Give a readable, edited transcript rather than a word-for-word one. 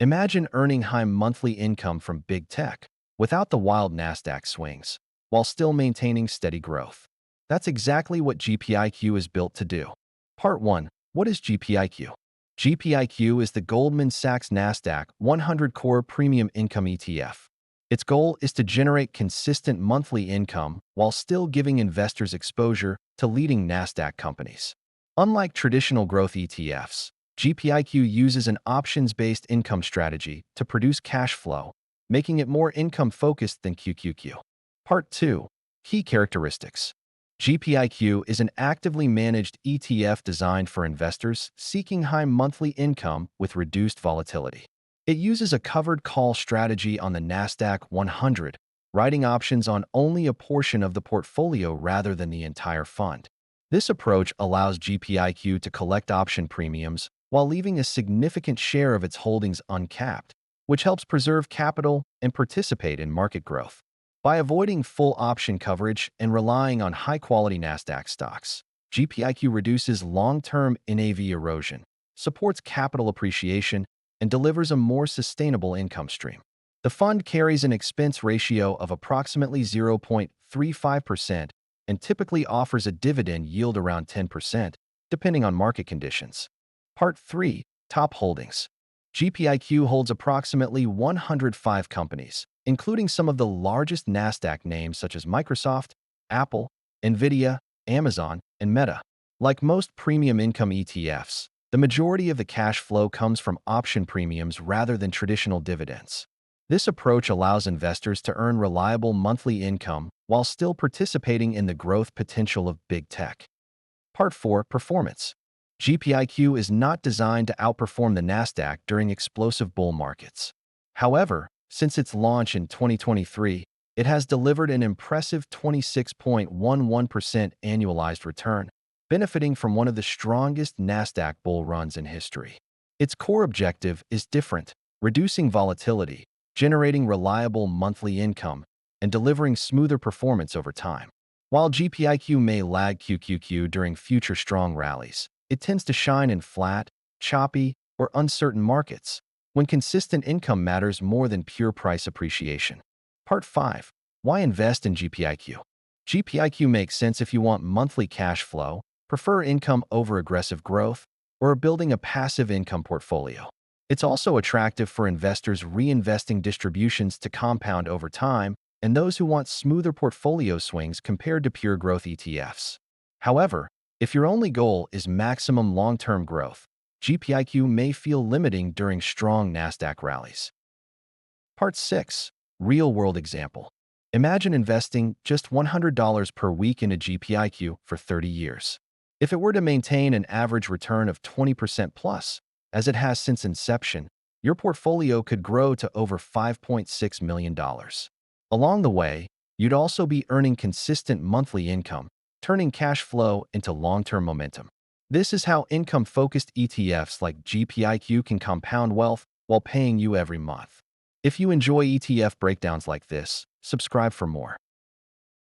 Imagine earning high monthly income from big tech without the wild Nasdaq swings, while still maintaining steady growth. That's exactly what GPIQ is built to do. Part 1. What is GPIQ? GPIQ is the Goldman Sachs Nasdaq 100 Core Premium Income ETF. Its goal is to generate consistent monthly income while still giving investors exposure to leading Nasdaq companies. Unlike traditional growth ETFs, GPIQ uses an options-based income strategy to produce cash flow, making it more income-focused than QQQ. Part 2. Key characteristics. GPIQ is an actively managed ETF designed for investors seeking high monthly income with reduced volatility. It uses a covered call strategy on the Nasdaq 100, writing options on only a portion of the portfolio rather than the entire fund. This approach allows GPIQ to collect option premiums while leaving a significant share of its holdings uncapped, which helps preserve capital and participate in market growth. By avoiding full option coverage and relying on high-quality Nasdaq stocks, GPIQ reduces long-term NAV erosion, supports capital appreciation, and delivers a more sustainable income stream. The fund carries an expense ratio of approximately 0.35% and typically offers a dividend yield around 10%, depending on market conditions. Part 3. Top holdings. GPIQ holds approximately 105 companies, including some of the largest Nasdaq names such as Microsoft, Apple, Nvidia, Amazon, and Meta. Like most premium income ETFs, the majority of the cash flow comes from option premiums rather than traditional dividends. This approach allows investors to earn reliable monthly income while still participating in the growth potential of big tech. Part 4. Performance. GPIQ is not designed to outperform the Nasdaq during explosive bull markets. However, since its launch in 2023, it has delivered an impressive 26.11% annualized return, benefiting from one of the strongest Nasdaq bull runs in history. Its core objective is different: reducing volatility, generating reliable monthly income, and delivering smoother performance over time. While GPIQ may lag QQQ during future strong rallies, it tends to shine in flat, choppy, or uncertain markets, when consistent income matters more than pure price appreciation. Part 5. Why invest in GPIQ? GPIQ makes sense if you want monthly cash flow, prefer income over aggressive growth, or are building a passive income portfolio. It's also attractive for investors reinvesting distributions to compound over time and those who want smoother portfolio swings compared to pure growth ETFs. However, if your only goal is maximum long-term growth, GPIQ may feel limiting during strong Nasdaq rallies. Part 6. Real-world example. Imagine investing just $100 per week in a GPIQ for 30 years. If it were to maintain an average return of 20% plus, as it has since inception, your portfolio could grow to over $5.6 million. Along the way, you'd also be earning consistent monthly income, turning cash flow into long-term momentum. This is how income-focused ETFs like GPIQ can compound wealth while paying you every month. If you enjoy ETF breakdowns like this, subscribe for more.